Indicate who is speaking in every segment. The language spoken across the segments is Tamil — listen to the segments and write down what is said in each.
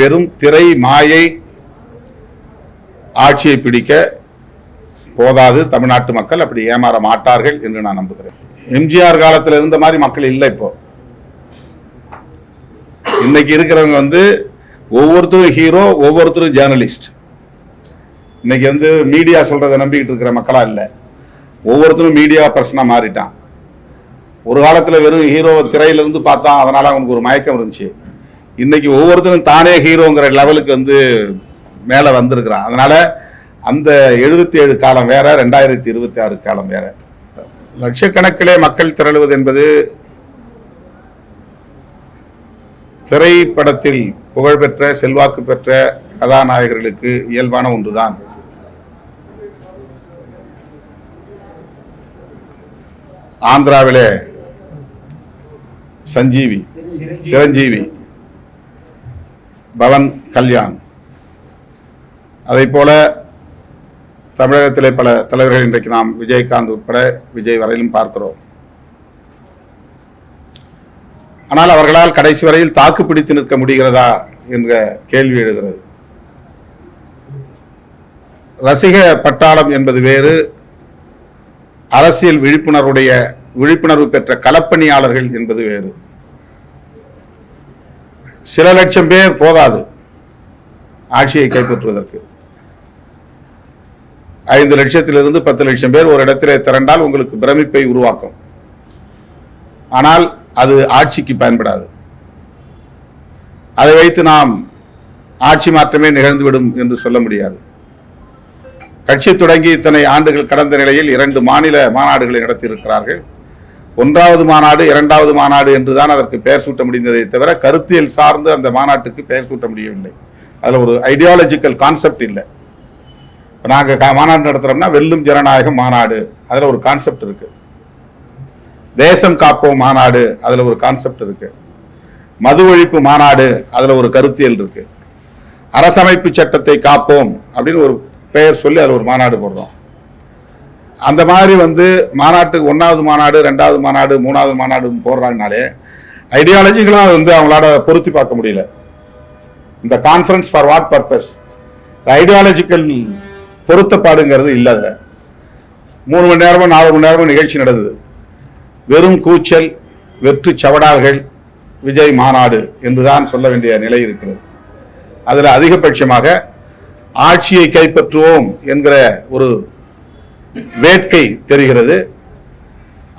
Speaker 1: பெரும் திரை மாயை ஆட்சியை பிடிக்க போதாது. தமிழ்நாட்டு மக்கள் அப்படி ஏமாற மாட்டார்கள் என்று நான் நம்புகிறேன். எம்ஜிஆர் காலத்தில் இருந்த மாதிரி மக்கள் இல்லை. இப்போ இன்னைக்கு இருக்கிறவங்க ஒவ்வொருத்தரும் ஹீரோ, ஒவ்வொருத்தரும் ஜேர்னலிஸ்ட். இன்னைக்கு மீடியா சொல்றதை நம்பிக்கிட்டு இருக்கிற மக்களா இல்லை. ஒவ்வொருத்தரும் மீடியா பர்சனா மாறிட்டான். ஒரு காலத்துல வெறும் ஹீரோவை திரையிலிருந்து பார்த்தான், அதனால அவனுக்கு ஒரு மயக்கம் இருந்துச்சு. இன்னைக்கு ஒவ்வொருத்தரும் தானே ஹீரோங்கிற லெவலுக்கு மேல வந்திருக்கிறான். அதனால அந்த 77 காலம் வேற, 2026 காலம் வேற. லட்சக்கணக்கிலே மக்கள் திரளுவது என்பது திரைப்படத்தில் புகழ்பெற்ற செல்வாக்கு பெற்ற கதாநாயகர்களுக்கு இயல்பான ஒன்றுதான். ஆந்திராவிலே சிரஞ்சீவி, பவன் கல்யாண், அதை போல தமிழகத்திலே பல தலைவர்கள் இன்றைக்கு நாம் விஜயகாந்த் உட்பட விஜய் வரையிலும் பார்க்கிறோம். ஆனால் அவர்களால் கடைசி வரையில் தாக்கு பிடித்து நிற்க முடிகிறதா என்ற கேள்வி எழுகிறது. ரசிக பட்டாளம் என்பது வேறு, அரசியல் விழிப்புணர்வு பெற்ற களப்பணியாளர்கள் என்பது வேறு. சில லட்சம் பேர் போதாது ஆட்சியை கைப்பற்றுவதற்கு. 5 லட்சத்திலிருந்து 10 லட்சம் பேர் ஒரு இடத்திலே திரண்டால் உங்களுக்கு பிரமிப்பை உருவாக்கும். ஆனால் அது ஆட்சிக்கு பயன்படாது. அதை வைத்து நாம் ஆட்சி மாற்றமே நிகழ்ந்துவிடும் என்று சொல்ல முடியாது. கட்சி தொடங்கி இத்தனை ஆண்டுகள் கடந்த நிலையில் 2 மாநில மாநாடுகளை நடத்தியிருக்கிறார்கள். 1வது மாநாடு 2வது மாநாடு என்றுதான் அதற்கு பெயர் சூட்ட முடிந்ததை தவிர கருத்தியல் சார்ந்து அந்த மாநாட்டுக்கு பெயர் சூட்ட முடியவில்லை. அதுல ஒரு ஐடியாலஜிக்கல் கான்செப்ட் இல்லை. நாங்க மாநாடு நடத்துறோம்னா வெல்லும் ஜனநாயகம் மாநாடு, அதுல ஒரு கான்செப்ட் இருக்கு. தேசம் காப்போம் மாநாடு, அதுல ஒரு கான்செப்ட் இருக்கு. மது ஒழிப்பு மாநாடு, அதுல ஒரு கருத்தியல் இருக்கு. அரசமைப்பு சட்டத்தை காப்போம் அப்படின்னு ஒரு பெயர் சொல்லி அதுல ஒரு மாநாடு போடுறோம். அந்த மாதிரி மாநாட்டுக்கு 1வது மாநாடு 2வது மாநாடு 3வது மாநாடு போடுறாங்கனாலே ஐடியாலஜிகளா அவங்களால பொருத்தி பார்க்க முடியல. இந்த conference for what purpose, ideological பொருத்தப்பாடுங்கிறது இல்ல. 3 மணி நேரமும் 4 மணி நேரமும் நிகழ்ச்சி நடந்தது. வெறும் கூச்சல், வெற்று சவடால்கள், விஜய் மாநாடு என்றுதான் சொல்ல வேண்டிய நிலை இருக்கிறது. அதுல அதிகபட்சமாக ஆட்சியை கைப்பற்றுவோம் என்கிற ஒரு வேட்கை தெரிகிறது.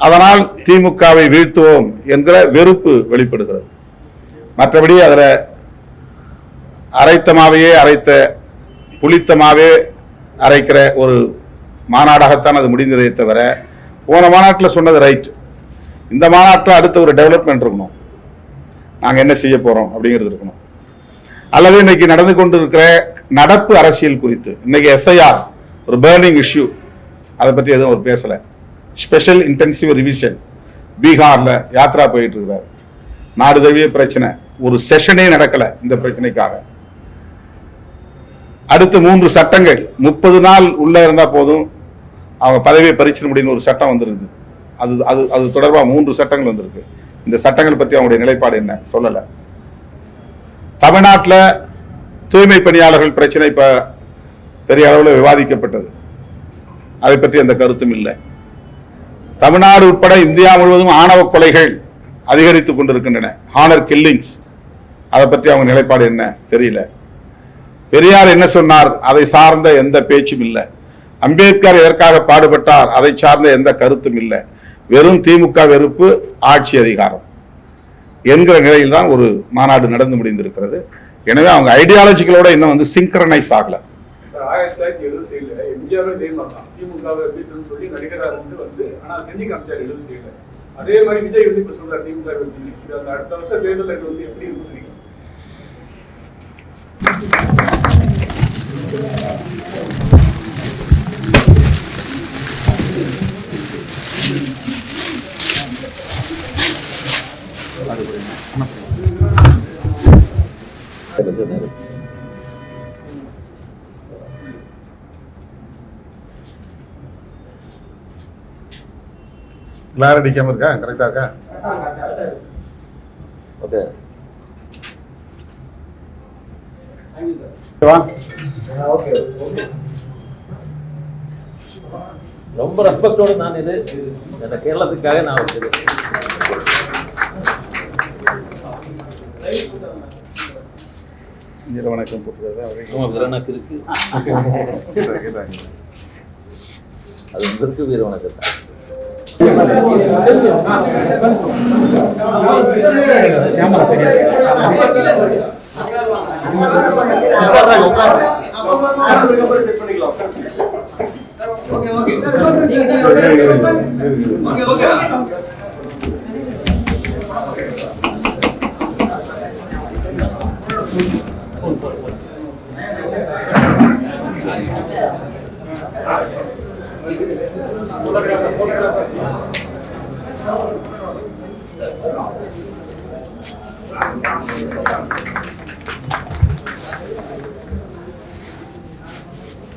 Speaker 1: அதனால் திமுகவை வீழ்த்துவோம் என்கிற வெறுப்பு வெளிப்படுகிறது. மற்றபடி அதுல அரைத்த புளித்தமாவே அரைக்கிற ஒரு மாநாடாகத்தான் அது முடிந்ததை தவிர, போன மாநாட்டில் சொன்னது ரைட். இந்த மாநாட்டில் அடுத்த ஒரு டெவலப்மெண்ட் இருக்கணும். நாங்க என்ன செய்ய போறோம் அப்படிங்கிறது இருக்கணும். அல்லது இன்னைக்கு நடந்து கொண்டிருக்கிற நடப்பு அரசியல் குறித்து, இன்னைக்கு எஸ்ஐஆர் ஒரு பர்னிங் இஷ்யூ, அதை பற்றி எதுவும் அவர் பேசல. ஸ்பெஷல் இன்டென்சிவ் ரிவிஷன், பீகார்ல யாத்ரா போயிட்டு இருக்கிறார். நாடு தழுவிய பிரச்சனை, ஒரு செஷனே நடக்கல இந்த பிரச்சனைக்காக. அடுத்து 3 சட்டங்கள் 30 நாள் உள்ள இருந்தா போதும் அவங்க பதவியை பறிச்சிட முடியும்னு ஒரு சட்டம் வந்திருக்கு. அது தொடர்பா 3 சட்டங்கள் வந்திருக்கு. இந்த சட்டங்கள் பற்றி அவங்களுடைய நிலைப்பாடு என்ன சொல்லல. தமிழ்நாட்டில் தூய்மை பணியாளர்கள் பிரச்சனை இப்ப பெரிய அளவில் விவாதிக்கப்பட்டது. அதை பற்றி அந்த கருத்தும் இல்லை. தமிழ்நாடு உட்பட இந்தியா முழுவதும் ஆணவ கொலைகள் அதிகரித்துக் கொண்டிருக்கின்றன, ஹானர் கில்லிங்ஸ். அதை பற்றி அவங்க நிலைப்பாடு என்ன தெரியல. பெரியார் என்ன சொன்னார், அதை சார்ந்த எந்த பேச்சும் இல்லை. அம்பேத்கர் எதற்காக பாடுபட்டார், அதை சார்ந்த எந்த கருத்தும் இல்லை. வெறும் திமுக வெறுப்பு, ஆட்சி அதிகாரம் என்கிற நிலையில் தான் ஒரு மாநாடு நடந்து முடிந்திருக்கிறது. எனவே அவங்க ஐடியாலஜிகளோட இன்னும் சிங்க்ரனைஸ் ஆகல.
Speaker 2: 1977 எம்ஜிஆரும் திமுகவை சொல்லி நடிகராக ஆனா செஞ்சு காமிச்சார் 77. அதே மாதிரி விஜய் இப்ப சொல்றாரு திமுக அடுத்த வருஷம் தேர்தல் எப்படி இருக்கு?
Speaker 1: கிளார் அடிக்காம இருக்கா? கரெக்டா இருக்கா? ஓகே.
Speaker 3: ரொம்ப ரெஸ்பெக்டோடு நான் இது இந்த கேரளத்துக்காக நான் வச்சது.
Speaker 1: வணக்கம் போட்டுருக்கா
Speaker 3: வீரவணக்கு இருக்கு, அது உங்களுக்கு வீரவணக்கு தான்.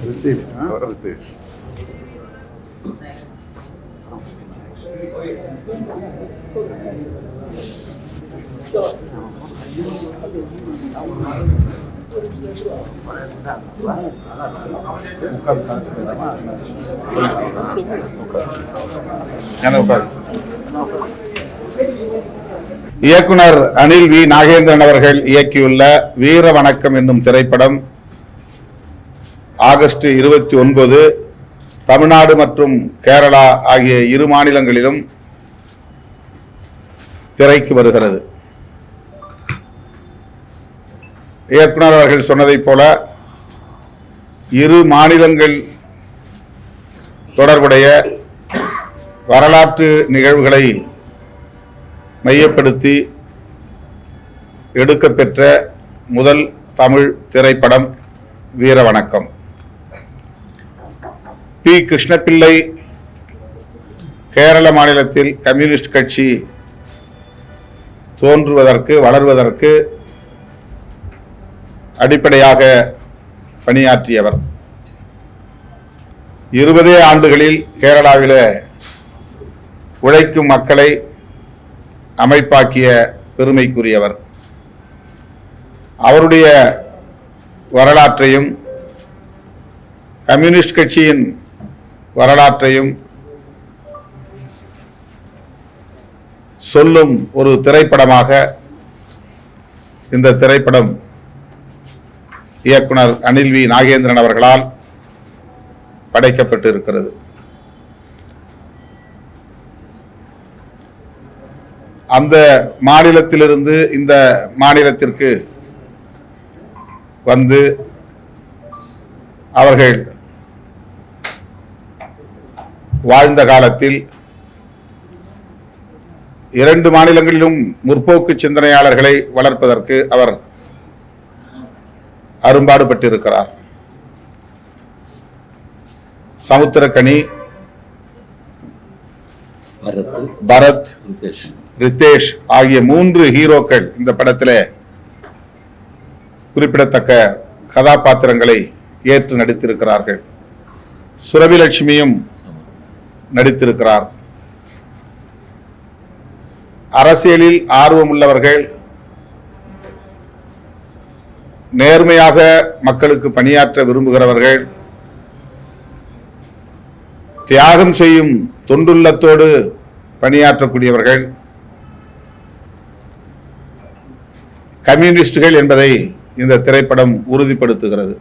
Speaker 1: ரித்தேஷ் இயக்குனர் அனில் வி நாகேந்திரன் அவர்கள் இயக்கியுள்ள வீர வணக்கம் என்னும் திரைப்படம் ஆகஸ்ட் 29 தமிழ்நாடு மற்றும் கேரளா ஆகிய இரு மாநிலங்களிலும் திரைக்கு வருகிறது. இயக்குனர் அவர்கள் சொன்னதைப் போல இரு மாநிலங்கள் தொடர்புடைய வரலாற்று நிகழ்வுகளை மையப்படுத்தி எடுக்கப்பெற்ற முதல் தமிழ் திரைப்படம் வீர வணக்கம். பி. கிருஷ்ணபிள்ளை கேரள மாநிலத்தில் கம்யூனிஸ்ட் கட்சி தோன்றுவதற்கு வளர்வதற்கு அடிப்படையாக பணியாற்றியவர். 20 ஆண்டுகளில் கேரளாவில் உழைக்கும் மக்களை அமைப்பாக்கிய பெருமைக்குரியவர். அவருடைய வரலாற்றையும் கம்யூனிஸ்ட் கட்சியின் வரலாற்றையும் சொல்லும் ஒரு திரைப்படமாக இந்த திரைப்படம் இயக்குனர் அனில் வி நாகேந்திரன் அவர்களால் படைக்கப்பட்டு இருக்கிறது. அந்த மாநிலத்திலிருந்து இந்த மாநிலத்திற்கு வந்து அவர்கள் வாழ்ந்த காலத்தில் 2 மாநிலங்களிலும் முற்போக்கு சிந்தனையாளர்களை வளர்ப்பதற்கு அவர் அரும்பாடுபட்டிருக்கிறார். சமுத்திரக்கனி, பரத், ரித்தேஷ் ஆகிய 3 ஹீரோக்கள் இந்த படத்தில் குறிப்பிடத்தக்க கதாபாத்திரங்களை ஏற்று நடித்திருக்கிறார்கள். சுரபிலட்சுமியும் நடித்திருக்கிறார். அரசியலில் ஆர்வமுள்ளவர்கள், நேர்மையாக மக்களுக்கு பணியாற்ற விரும்புகிறவர்கள், தியாகம் செய்யும் தொண்டுள்ளத்தோடு பணியாற்றக்கூடியவர்கள் கம்யூனிஸ்டுகள் என்பதை இந்த திரைப்படம் உறுதிப்படுத்துகிறது.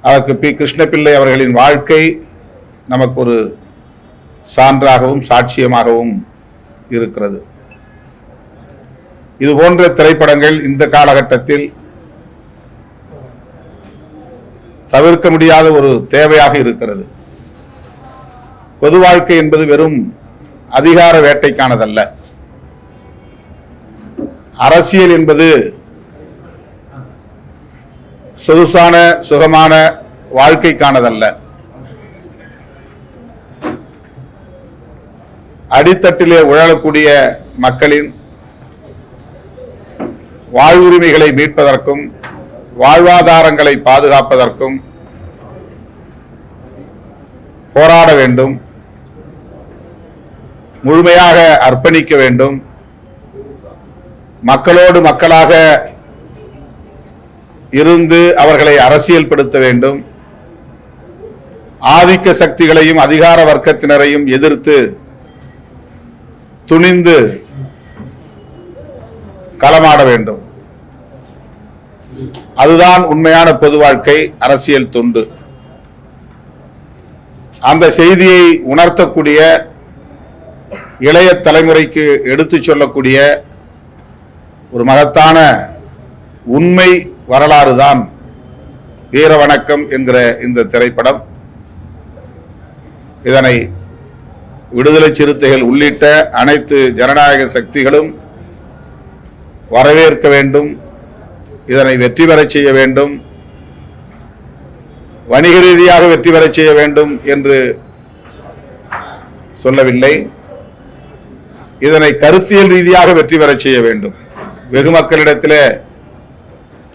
Speaker 1: அதற்கு பி. கிருஷ்ணபிள்ளை அவர்களின் வாழ்க்கை நமக்கு ஒரு சான்றாகவும் சாட்சியமாகவும் இருக்கிறது. இது போன்ற திரைப்படங்கள் இந்த காலகட்டத்தில் தவிர்க்க முடியாத ஒரு தேவையாக இருக்கிறது. பொது வாழ்க்கை என்பது வெறும் அதிகார வேட்டைக்கானதல்ல. அரசியல் என்பது சொகுசான சுகமான வாழ்க்கைக்கானதல்ல. அடித்தட்டிலே உழலக்கூடிய மக்களின் வாழ்வுரிமைகளை மீட்பதற்கும் வாழ்வாதாரங்களை பாதுகாப்பதற்கும் போராட வேண்டும், முழுமையாக அர்ப்பணிக்க வேண்டும், மக்களோடு மக்களாக இருந்து அவர்களை அரசியல்படுத்த வேண்டும். ஆதிக்க சக்திகளையும் அதிகார வர்க்கத்தினரையும் எதிர்த்து துணிந்து களமாட வேண்டும். அதுதான் உண்மையான பொது வாழ்க்கை, அரசியல் தொண்டு. அந்த செய்தியை உணர்த்தக்கூடிய, இளைய தலைமுறைக்கு எடுத்துச் சொல்லக்கூடிய ஒரு மகத்தான உண்மை வரலாறு தான் வீர வணக்கம் என்கிற இந்த திரைப்படம். இதனை விடுதலை சிறுத்தைகள் உள்ளிட்ட அனைத்து ஜனநாயக சக்திகளும் வரவேற்க வேண்டும். இதனை வெற்றி பெறச் செய்ய வேண்டும், வணிக ரீதியாக வெற்றி பெறச் செய்ய வேண்டும் என்று சொல்லவில்லை. இதனை கருத்தியல் ரீதியாக வெற்றி பெறச் செய்ய வேண்டும், வெகு மக்களிடத்திலே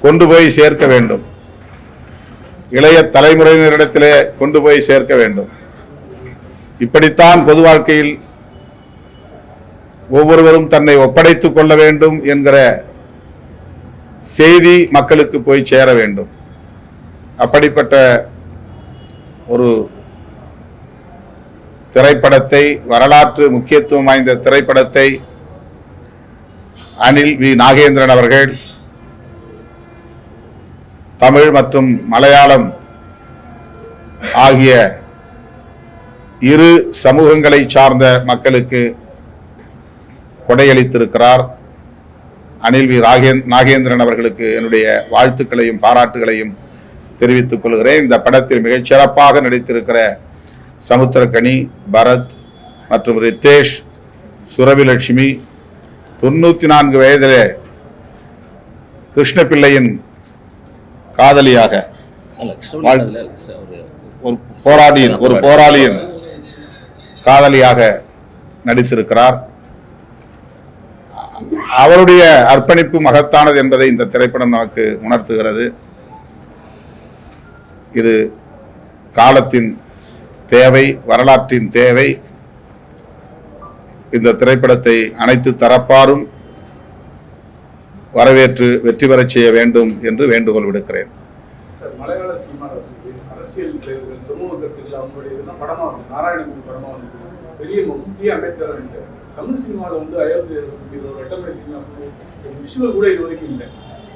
Speaker 1: கொண்டு போய் சேர்க்க வேண்டும், இளைய தலைமுறையினரிடத்திலே கொண்டு போய் சேர்க்க வேண்டும். இப்படித்தான் பொது வாழ்க்கையில் ஒவ்வொருவரும் தன்னை ஒப்படைத்துக் கொள்ள வேண்டும் என்கிற செய்தி மக்களுக்கு போய் சேர வேண்டும். அப்படிப்பட்ட ஒரு திரைப்படத்தை, வரலாற்று முக்கியத்துவம் வாய்ந்த திரைப்படத்தை அனில் வி நாகேந்திரன் அவர்கள் தமிழ் மற்றும் மலையாளம் ஆகிய இரு சமூகங்களை சார்ந்த மக்களுக்கு கொடையளித்திருக்கிறார். அனில் வி நாகேந்திரன் அவர்களுக்கு என்னுடைய வாழ்த்துக்களையும் பாராட்டுகளையும் தெரிவித்துக் கொள்கிறேன். இந்த படத்தில் மிகச்சிறப்பாக நடித்திருக்கிற சமுத்திரக்கனி, பரத் மற்றும் ரித்தேஷ், சுரபிலட்சுமி, 94 வயதிலே கிருஷ்ணபிள்ளையின் காதலியாக, ஒரு போராளியின் காதலியாக நடித்திருக்கிறார். அவருடைய அர்ப்பணிப்பு மகத்தானது என்பதை இந்த திரைப்படம் நமக்கு உணர்த்துகிறது. இது காலத்தின் தேவை, வரலாற்றின் தேவை. இந்த திரைப்படத்தை அனைத்து தரப்பாரும் வரவேற்று வெற்றி பெறச் செய்ய வேண்டும் என்று வேண்டுகோள் விடுக்கிறேன்.
Speaker 2: மலையாள சினிமாவில் அரசியல் தலைவர்கள், சமூக கருத்துக்கள், அவங்களுடைய இதெல்லாம் படமா வந்து நாராயணமூர்த்தி படமா வந்து பெரிய முக்கிய அம்பேத்கர். தமிழ் சினிமாவில் வந்து அயோத்தி ரெட்டமலை சினிமா விஷுவல் கூட இது வரைக்கும் இல்லை.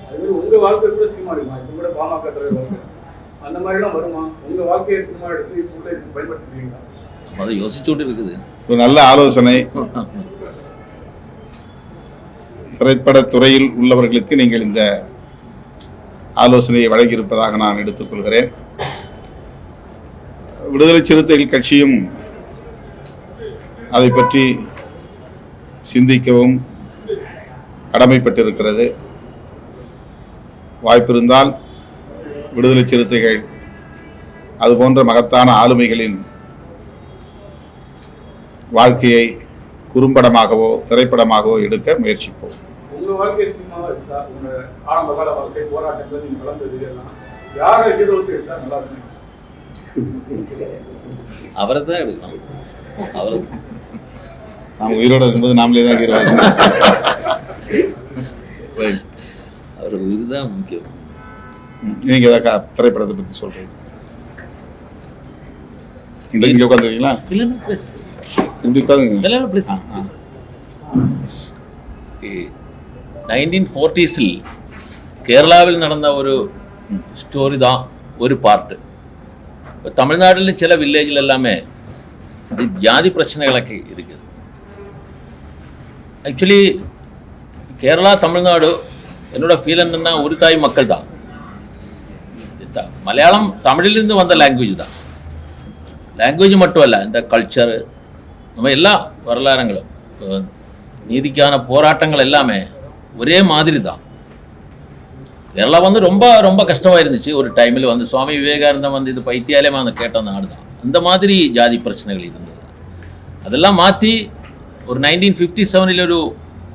Speaker 2: அது மாதிரி உங்க வாழ்க்கை கூட சினிமா இருக்குமா? இப்போ கூட பாமக தலைவர் அந்த மாதிரிலாம் வருமா? உங்க வாழ்க்கையை சினிமா எடுத்து இப்போ கூட இதுக்கு பயன்படுத்துவீங்களா?
Speaker 3: அதை யோசிச்சுட்டு இருக்குது.
Speaker 1: ஒரு நல்ல ஆலோசனை. திரைப்பட துறையில் உள்ளவர்களுக்கு நீங்கள் இந்த ஆலோசனையை வழங்கியிருப்பதாக நான் எடுத்துக்கொள்கிறேன். விடுதலை சிறுத்தைகள் கட்சியும் அதை பற்றி சிந்திக்கவும் கடமைப்பட்டிருக்கிறது. வாய்ப்பிருந்தால் விடுதலை சிறுத்தைகள் அதுபோன்ற மகத்தான ஆளுமைகளின் வாழ்க்கையை குறும்படமாகவோ திரைப்படமாகவோ எடுக்க முயற்சிப்போம்.
Speaker 2: உங்க வாழ்க்கை சினிமாவா இருக்கா? உங்க ஆரம்ப கால வாழ்க்கை போராட்டங்கள் நீங்க கலந்தது எல்லாம் யாரை ஹீரோ வச்சு எடுத்தா நல்லா இருக்கும்?
Speaker 3: அவரை தான் எடுக்கலாம். அவரை
Speaker 1: நாம் உயிரோடு இருக்கும்போது நாமளே தான் ஹீரோ.
Speaker 3: அவர் உயிர் தான் முக்கியம்.
Speaker 1: நீங்க ஏதாவது திரைப்படத்தை பத்தி சொல்றீங்க? இங்க உட்காந்துருக்கீங்களா?
Speaker 3: இல்லைன்னா ப்ளீஸ்
Speaker 1: இப்படி உட்காந்துங்க.
Speaker 3: இல்லைன்னா ப்ளீஸ். 1940s கேரளாவில் நடந்த ஒரு ஸ்டோரி தான் ஒரு பார்ட்டு. இப்போ தமிழ்நாட்டில் சில வில்லேஜில் எல்லாமே ஜாதி பிரச்சனைகளൊക്കെ இருக்குது. ஆக்சுவலி கேரளா தமிழ்நாடு என்னோட ஃபீல் என்னன்னா ஒரு தாய் மக்கள் தான். மலையாளம் தமிழிலிருந்து வந்த லாங்குவேஜ் தான். லாங்குவேஜ் மட்டும் அல்ல, இந்த கல்ச்சரு, நம்ம எல்லா வரலாறுங்களும், நீதிக்கான போராட்டங்கள் எல்லாமே ஒரே மாதிரி தான். கேரளா வந்து ரொம்ப ரொம்ப கஷ்டமாக இருந்துச்சு ஒரு டைமில். வந்து சுவாமி விவேகானந்தம் வந்து இது பைத்தியாலயமாக வந்து கேட்ட நாடு தான். அந்த மாதிரி ஜாதி பிரச்சனைகள் இருந்தது. அதெல்லாம் மாற்றி ஒரு 1957 ஒரு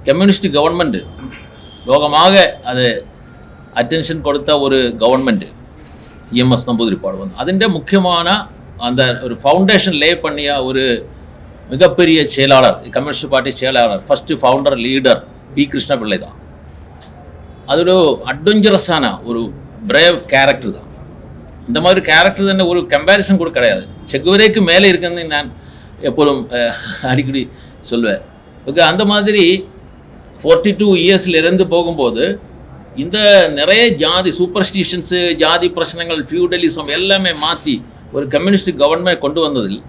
Speaker 3: கம்யூனிஸ்ட் கவர்மெண்ட் லோகமாக அது அட்டென்ஷன் கொடுத்த ஒரு கவர்மெண்ட் EMS நம்பூதிரிப்பாடு வந்து அதிൻ്റെ முக்கியமான அந்த ஒரு ஃபவுண்டேஷன் லே பண்ணிய ஒரு மிகப்பெரிய செயலாளர், கம்யூனிஸ்ட் பார்ட்டி செயலாளர், first founder leader P. Krishnapillai தான். അതൊരു അഡ്വഞ്ചറസ് ആണ്. ഒരു பிரேவ் கேரக்டர் தான். இந்த மாதிரி கேரக்டர் തന്നെ ஒரு கம்பேரிசன் கூட கிடையாது. செக்குவரேக்கு மேலே இருக்குன்னு நான் எப்போதும் அடிக்கடி சொல்வேன். ஓகே, அந்த மாதிரி 42 இயர்ஸில் இருந்து போகும்போது இந்த நிறைய ஜாதி சூப்பர்ஸ்டிஷன்ஸு, ஜாதி பிரச்சனைகள், ஃபியூடலிசம் எல்லாமே மாற்றி ஒரு கம்யூனிஸ்ட் கவர்மெண்ட் கொண்டு வந்ததில்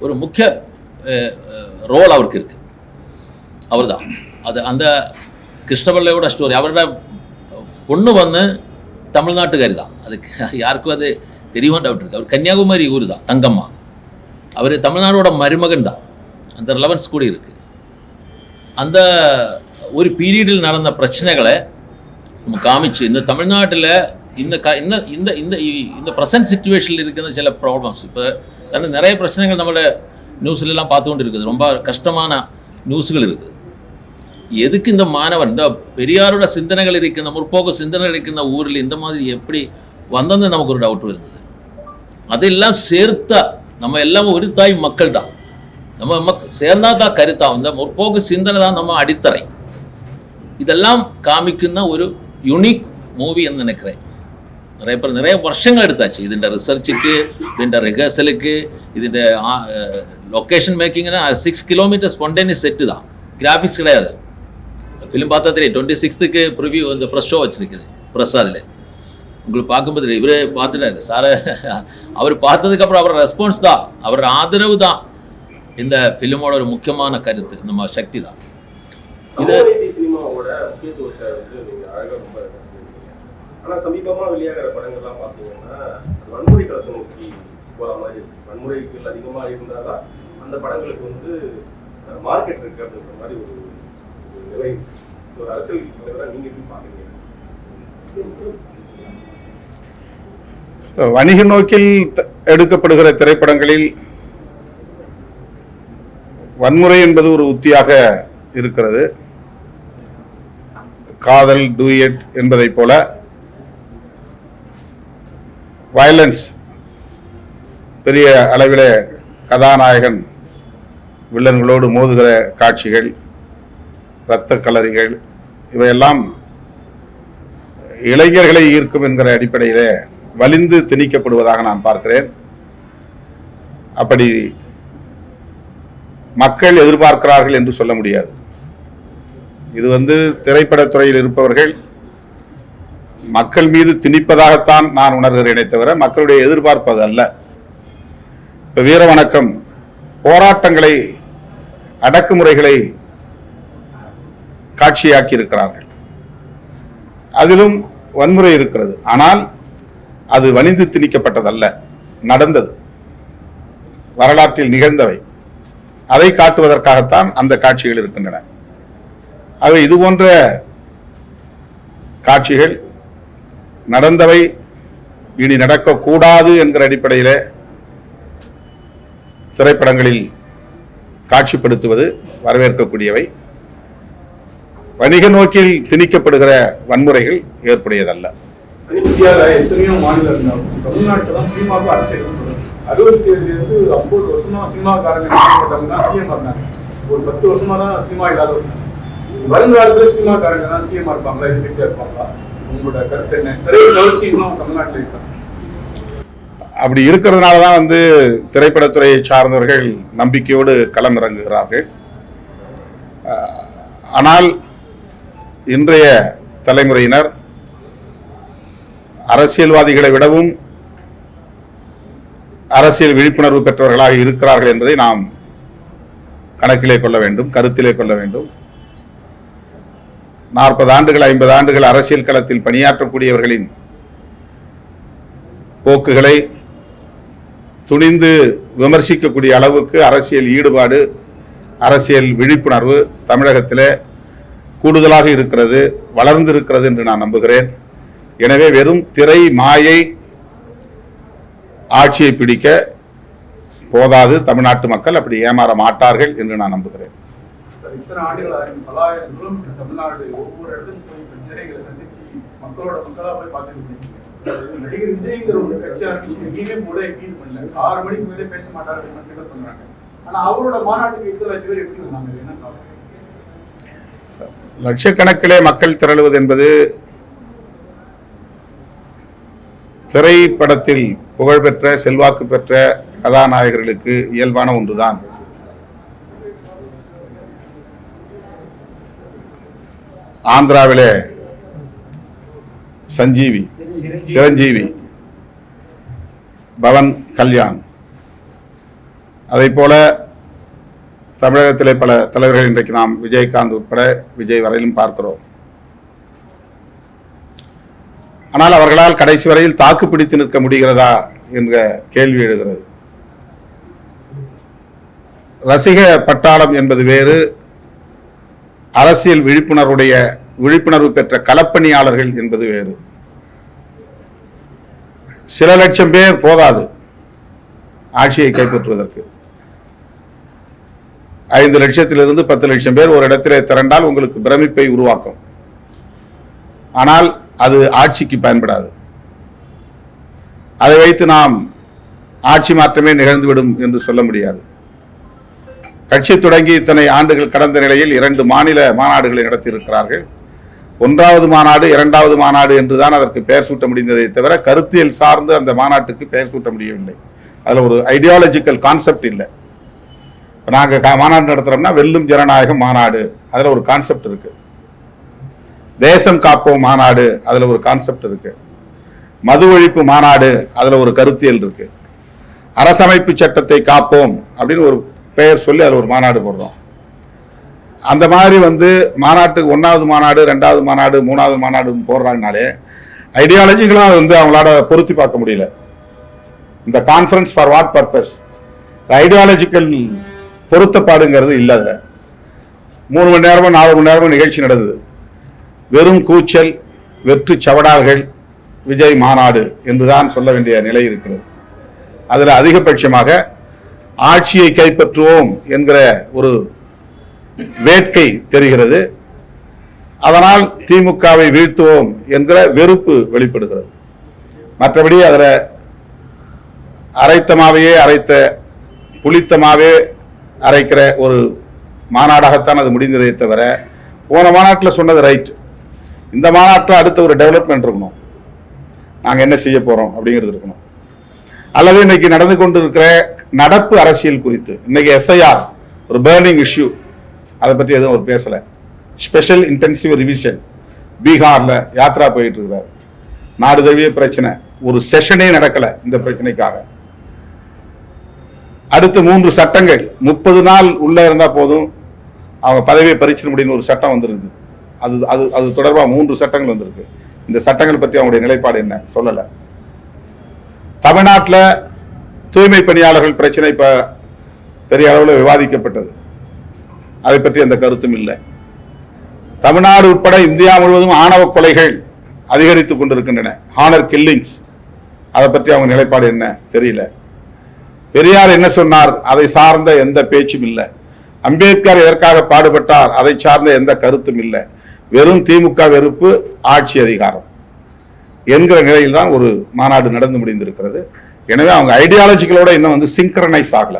Speaker 3: ஒரு முக்கிய ரோல் அவருக்கு இருக்குது. அவர் தான் அது அந்த கிருஷ்ணபிள்ளையோட ஸ்டோரி. அவரோட பொண்ணு வந்து தமிழ்நாட்டுக்காரி தான். அதுக்கு யாருக்கும் அது தெரியுமா டவுட் இருக்குது. அவர் கன்னியாகுமரி ஊர் தான், தங்கம்மா. அவர் தமிழ்நாடோட மருமகன் தான். அந்த ரிலவன்ஸ் கூட இருக்குது. அந்த ஒரு பீரியடில் நடந்த பிரச்சனைகளை நம்ம காமிச்சு இந்த தமிழ்நாட்டில் இந்த ப்ரெசன்ட் சிச்சுவேஷனில் இருக்கிற சில ப்ராப்ளம்ஸ் இப்போ நிறைய பிரச்சனைகள் நம்மளோட நியூஸ்லாம் பார்த்து கொண்டு இருக்குது. ரொம்ப கஷ்டமான நியூஸ்கள் இருக்குது. எதுக்கு இந்த மாணவன் இந்த பெரியாரோட சிந்தனைகள் இருக்கின்ற முற்போக்கு சிந்தனைகள் இருக்கின்ற ஊரில் இந்த மாதிரி எப்படி வந்தது நமக்கு ஒரு டவுட் இருந்தது. அதெல்லாம் சேர்த்தா நம்ம எல்லாம் ஒரு தாய் மக்கள் தான். நம்ம சேர்ந்தா தான் கருத்தாகும். இந்த முற்போக்கு சிந்தனை தான் நம்ம அடித்தரை. இதெல்லாம் காமிக்குன்னா ஒரு யூனிக் மூவி എന്ന് நினைக்கிறேன். நிறைய வருஷங்கள் எடுத்தாச்சு ഇതിൻ്റെ റിസർച്ചുக்கு, ഇതിൻ്റെ റിഹേഴ്സலுக்கு, ഇതിൻ്റെ லொக்கேஷன் மேக்கிங்னா 6 கிலோமீட்டர் ஸ்பான்டேனியஸ் செட்டு தான், கிராஃபிக்ஸ் கிடையாது. ஃபிலிம் பார்த்தா தெரியும். 26க்கு ப்ரிவியூ இந்த ப்ரெஸ் ஷோ வச்சிருக்குது பிரசாதில். உங்களுக்கு பார்க்கும்போது இவரே பார்த்துட்டாரு சார். அவர் பார்த்ததுக்கப்புறம் அவர் ரெஸ்பான்ஸ் தான், அவர் ஆதரவு தான் இந்த ஃபிலிமோட ஒரு முக்கியமான கருத்து, நம்ம சக்தி தான். இது
Speaker 4: சினிமாவோட முக்கியத்துவத்தை வந்து நீங்க அழகா ரொம்ப ஆனா சமீபமா வெளியாகிற படங்கள்லாம் பார்த்தீங்கன்னா வன்முறை களத்தை நோக்கி போற மாதிரி இருக்கு. வன்முறைகள் அதிகமா இருந்தாதான் அந்த படங்களுக்கு வந்து மார்க்கெட் இருக்கு அப்படின்ற மாதிரி ஒரு நிலை. ஒரு அரசியல் தலைவரா நீங்க எப்படி பாக்குறீங்க?
Speaker 1: வணிக நோக்கில் எடுக்கப்படுகிற திரைப்படங்களில் வன்முறை என்பது ஒரு உத்தியாக இருக்கிறது. காதல், டூயட் என்பதை போல வயலன்ஸ், பெரிய அளவில் கதாநாயகன் வில்லன்களோடு மோதுகிற காட்சிகள், இரத்த கலரிகள், இவையெல்லாம் இளைஞர்களை ஈர்க்கும் என்கிற அடிப்படையில் வலிந்து திணிக்கப்படுவதாக நான் பார்க்கிறேன். அப்படி மக்கள் எதிர்பார்க்கிறார்கள் என்று சொல்ல முடியாது. இது வந்து திரைப்படத்துறையில் இருப்பவர்கள் மக்கள் மீது திணிப்பதாகத்தான் நான் உணர்கிறேனே தவிர மக்களுடைய எதிர்பார்ப்பது அல்ல. இப்ப வீர வணக்கம் போராட்டங்களை, அடக்குமுறைகளை காட்சியாக்கி இருக்கிறார்கள். அதிலும் வன்முறை இருக்கிறது. ஆனால் அது வலிந்து திணிக்கப்பட்டதல்ல, நடந்தது, வரலாற்றில் நிகழ்ந்தவை. அதை காட்டுவதற்காகத்தான் அந்த காட்சிகள் இருக்கின்றன. ஆக இது போன்ற காட்சிகள் நடந்தவை, இனி நடக்கக்கூடாது என்கிற அடிப்படையில் திரைப்படங்களில் காட்சிப்படுத்துவது வரவேற்கக்கூடியவை. வணிக நோக்கில் திணிக்கப்படுகிற வன்முறைகள் ஏற்புடையதல்ல.
Speaker 2: இந்தியாவில் எத்தனையோ மாநிலம் இருந்தாலும் தமிழ்நாட்டில் தான் சினிமாவுக்கு அரசியல் 67 50 வருஷமா சினிமாக்காரங்க சிஎம் இருந்தாங்க. ஒரு 10 வருஷமா தான் சினிமா இல்லாத வருங்காலத்துல சினிமாக்காரங்க தான் சிஎம் இருப்பாங்களா, எதிர்கட்சியா இருப்பாங்களா? உங்களோட கருத்து என்ன? திரை வளர்ச்சி இன்னும் தமிழ்நாட்டில் இருக்காங்க.
Speaker 1: அப்படி இருக்கிறதுனாலதான் வந்து திரைப்படத்துறையை சார்ந்தவர்கள் நம்பிக்கையோடு களம் இறங்குகிறார்கள். ஆனால் இன்றைய தலைமுறையினர் அரசியல்வாதிகளை விடவும் அரசியல் விழிப்புணர்வு பெற்றவர்களாக இருக்கிறார்கள் என்பதை நாம் கணக்கிலே கொள்ள வேண்டும், கருத்திலே கொள்ள வேண்டும். 40 ஆண்டுகள் 50 ஆண்டுகள் அரசியல் களத்தில் பணியாற்றக்கூடியவர்களின் போக்குகளை துணிந்து விமர்சிக்கக்கூடிய அளவுக்கு அரசியல் ஈடுபாடு, அரசியல் விழிப்புணர்வு தமிழகத்திலே கூடுதலாக இருக்கிறது, வளர்ந்திருக்கிறது என்று நான் நம்புகிறேன். எனவே வெறும் திரை மாயை ஆட்சியை பிடிக்க போதாது. தமிழ்நாட்டு மக்கள் அப்படி ஏமாற மாட்டார்கள் என்று நான் நம்புகிறேன்.
Speaker 2: இத்தனை ஆண்டுகள் பலாயிரம் கிலோமீட்டர் தமிழ்நாடு ஒவ்வொரு இடத்துக்கும் போய் பிரச்சனைகளை சந்திச்சு மக்களோட மக்களா போய் பார்த்துருக்கீங்க. நடிகர் விஜய்ங்கிற ஒரு கட்சி ஆரம்பிச்சு எங்கேயுமே கூட ஃபீல் பண்ணல. 6 மணிக்கு மேலே பேச மாட்டாரு கிண்டல் பண்றாங்க. ஆனா அவரோட மாநாட்டுக்கு 8 லட்சம் பேர் எப்படி வந்தாங்க? என்ன காரணம்?
Speaker 1: லட்சக்கணக்கிலே மக்கள் திரளுவது என்பது திரைப்படத்தில் புகழ்பெற்ற செல்வாக்கு பெற்ற கதாநாயகர்களுக்கு இயல்பான ஒன்றுதான் ஆந்திராவிலே சிரஞ்சீவி பவன் கல்யாண், அதை போல தமிழகத்திலே பல தலைவர்கள் இன்றைக்கு நாம் விஜயகாந்த் உட்பட விஜய் வரையிலும் பார்க்கிறோம். ஆனால் அவர்களால் கடைசி வரையில் தாக்கு பிடித்து நிற்க முடிகிறதா என்ற கேள்வி எழுகிறது. ரசிக பட்டாளம் என்பது வேறு, அரசியல் விழிப்புணர்வு பெற்ற களப்பணியாளர்கள் என்பது வேறு. சில லட்சம் பேர் போதாது ஆட்சியை கைப்பற்றுவதற்கு. 5 லட்சத்திலிருந்து 10 லட்சம் பேர் ஒரு இடத்திலே திரண்டால் உங்களுக்கு பிரமிப்பை உருவாக்கும். ஆனால் அது ஆட்சிக்கு பயன்படாது. அதை வைத்து நாம் ஆட்சி மாற்றமே நிகழ்ந்துவிடும் என்று சொல்ல முடியாது. கட்சி தொடங்கி இத்தனை ஆண்டுகள் கடந்த நிலையில் 2 மாநில மாநாடுகளை நடத்தியிருக்கிறார்கள். 1வது மாநாடு 2வது மாநாடு என்றுதான் அதற்கு பெயர் சூட்ட முடிந்ததை தவிர கருத்தியல் சார்ந்து அந்த மாநாட்டுக்கு பெயர் சூட்ட முடியவில்லை. அதுல ஒரு ஐடியாலஜிக்கல் கான்செப்ட் இல்லை. நாங்க மாநாடு நடத்துறோம்னா வெல்லும் ஜனநாயகம் மாநாடு, அதுல ஒரு கான்செப்ட் இருக்கு. தேசம் காப்போம் மாநாடு, அதுல ஒரு கான்செப்ட் இருக்கு. மது ஒழிப்பு மாநாடு, அதுல ஒரு கருத்தியல் இருக்கு. அரசமைப்பு சட்டத்தை காப்போம் அப்படின்னு ஒரு பெயர் சொல்லி அதுல ஒரு மாநாடு போடுறோம். அந்த மாதிரி மாநாட்டுக்கு 1வது மாநாடு 2வது மாநாடு 3வது மாநாடு போடுறாங்கனாலே ஐடியாலஜிகளா அவங்களால பொருத்தி பார்க்க முடியல. இந்த conference for what purpose, ideological பொருத்தப்பாடுங்கிறது இல்லை. அதுல 3 மணி நேரமோ 4 மணி நேரமோ நிகழ்ச்சி நடந்தது. வெறும் கூச்சல், வெற்று சவடால்கள், விஜய் மாநாடு என்றுதான் சொல்ல வேண்டிய நிலை இருக்கிறது. அதுல அதிகபட்சமாக ஆட்சியை கைப்பற்றுவோம் என்கிற ஒரு வேட்கை தெரிகிறது. அதனால் திமுகவை வீழ்த்துவோம் என்கிற வெறுப்பு வெளிப்படுகிறது. மற்றபடி அதுல அரைத்த புளித்தமாவே அரைக்கிற ஒரு மாநாடாகத்தான் அது முடிந்ததை தவிர, போன மாநாட்டில் சொன்னது ரைட். இந்த மாநாட்டில் அடுத்த ஒரு டெவலப்மெண்ட் இருக்கணும். நாங்க என்ன செய்ய போறோம் அப்படிங்கிறது இருக்கணும். அல்லது இன்னைக்கு நடந்து கொண்டிருக்கிற நடப்பு அரசியல் குறித்து, இன்னைக்கு SIR ஒரு பர்னிங் இஷ்யூ, அதை பற்றி எதுவும் அவர் பேசல. ஸ்பெஷல் இன்டென்சிவ் ரிவிஷன், பீகார்ல யாத்ரா போயிட்டு இருக்கிறார். நாடு தழுவிய பிரச்சனை, ஒரு செஷனே நடக்கல இந்த பிரச்சனைக்காக. அடுத்து 3 சட்டங்கள் 30 நாள் உள்ள இருந்தா போதும் அவங்க பதவியை பறிச்சிட முடியும்னு ஒரு சட்டம் வந்திருக்கு. அது தொடர்பாக 3 சட்டங்கள் வந்திருக்கு. இந்த சட்டங்கள் பற்றி அவங்களுடைய நிலைப்பாடு என்ன சொல்லல. தமிழ்நாட்டில் தூய்மை பணியாளர்கள் பிரச்சனை இப்ப பெரிய அளவில் விவாதிக்கப்பட்டது. அதை பற்றி அந்த கருத்தும் இல்லை. தமிழ்நாடு உட்பட இந்தியா முழுவதும் ஆணவ கொலைகள் அதிகரித்துக் கொண்டிருக்கின்றன, ஹானர் கில்லிங்ஸ். அதை பற்றி அவங்க நிலைப்பாடு என்ன தெரியல. பெரியார் என்ன சொன்னார், அதை சார்ந்த எந்த பேச்சும் இல்லை. அம்பேத்கர் எதற்காக பாடுபட்டார், அதை சார்ந்த எந்த கருத்தும் இல்லை. வெறும் திமுக வெறுப்பு, ஆட்சி அதிகாரம் என்கிற நிலையில் தான் ஒரு மாநாடு நடந்து முடிந்திருக்கிறது. எனவே அவங்க ஐடியாலஜிகளோட இன்னும் சிங்க்ரனைஸ் ஆகல.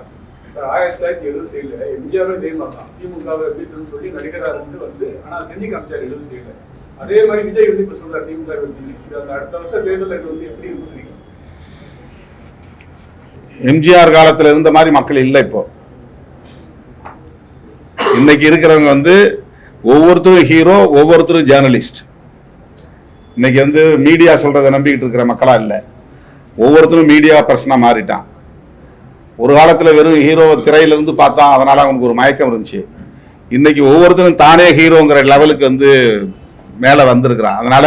Speaker 2: 1977 எம்ஜிஆரும் இதே மாதிரி தான் திமுகவை வீட்டுன்னு சொல்லி நடிகராக இருந்து ஆனா செஞ்சு காமிச்சார் 77. அதே மாதிரி விஜய் இப்ப சொல்றாரு திமுக அடுத்த வருஷம் தேர்தலில் எப்படி இருக்கு?
Speaker 1: எம்ஜிஆர் காலத்துல இருந்த மாதிரி மக்கள் இல்லை. இப்போ இன்னைக்கு இருக்கிறவங்க ஒவ்வொருத்தரும் ஹீரோ, ஒவ்வொருத்தரும் ஜேர்னலிஸ்ட். இன்னைக்கு மீடியா சொல்றதை நம்பிக்கிட்டு இருக்கிற மக்களா இல்லை. ஒவ்வொருத்தரும் மீடியா பர்சனா மாறிட்டான். ஒரு காலத்துல வெறும் ஹீரோவை திரையிலிருந்து பார்த்தான், அதனால அவனுக்கு ஒரு மயக்கம் இருந்துச்சு. இன்னைக்கு ஒவ்வொருத்தரும் தானே ஹீரோங்கிற லெவலுக்கு மேல வந்திருக்கிறான். அதனால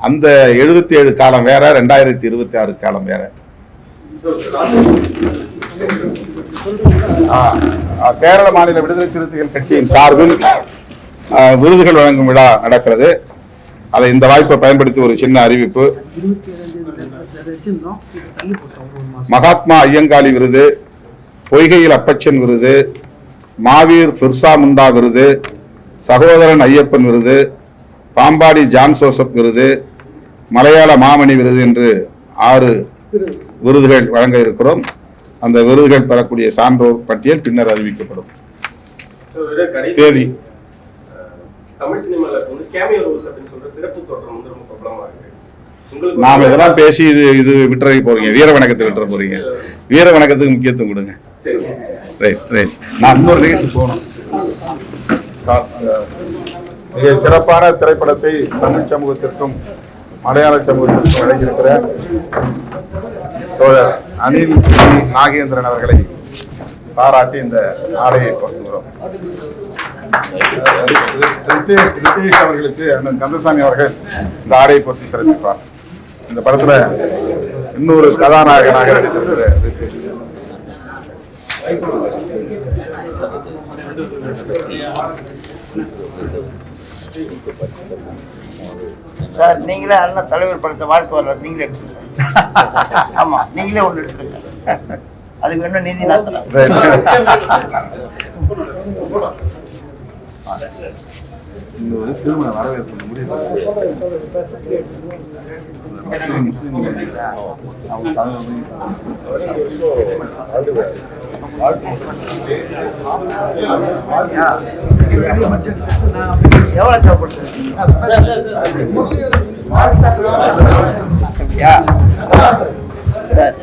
Speaker 1: அந்த 77 காலம் வேற, 2026 காலம் வேற. கேரள மாநில விடுதலை சிறுத்தைகள் கட்சியின் சார்பில் விருதுகள் வழங்கும் விழா நடக்கிறது. அதை இந்த வாய்ப்பை பயன்படுத்தி ஒரு சின்ன அறிவிப்பு. மகாத்மா ஐயங்காளி விருது, பொய்கையில் அப்பச்சன் விருது, மாவீர் பிர்சா முண்டா விருது, சகோதரன் ஐயப்பன் விருது, பாம்பாடி ஜான் ஜோசப் விருது, மலையாள மாமணி விருது என்று 6 விருதுகள் வழங்க இருக்கிறோம். அந்த விருதுகள் பெறக்கூடிய சான்றோர் பட்டியல் பின்னர் அறிவிக்கப்படும். தேதி
Speaker 4: தமிழ் சினிமால கேமியோ ரோல்ஸ் அப்படின்னு சொல்ற சிறப்பு தோற்றம் ரொம்ப பிரபலமா இருக்கு.
Speaker 1: நாம இதெல்லாம் பேசி இது விட்டுற போறீங்க, வீர வணக்கத்தை விட்டுற போறீங்க. வீர வணக்கத்துக்கு முக்கியத்துவம் கொடுங்க. ரைட். நான் இன்னொரு நிகழ்ச்சி போகணும். மிக சிறப்பான திரைப்படத்தை தமிழ் சமூகத்திற்கும் மலையாள சமூகத்திற்கும் வழங்கியிருக்கிற தோழர் அனில் நாகேந்திரன் அவர்களை பாராட்டி இந்த ஆடையை பொறுத்துகிறோம். ரித்தேஷ் அவர்களுக்கு அண்ணன் கந்தசாமி அவர்கள் இந்த ஆடையை பொறுத்து சிறப்பிப்பார். இந்த படத்துல இன்னொரு கதாநாயகனாக நடித்திருக்கிற ரித்தேஷ்.
Speaker 5: சார், நீங்களே அண்ணன் தலைவர் படத்தை வாழ்க்கை வரல நீங்களே எடுத்துருங்க. ஆமா, நீங்களே ஒண்ணு எடுத்துருங்க. அதுக்கு வேணும் நீதி நாத்தலாம்.
Speaker 1: திருமண வரவேற்பு முடியும்.
Speaker 5: எவ்வளவு தேவைப்படுது? சார்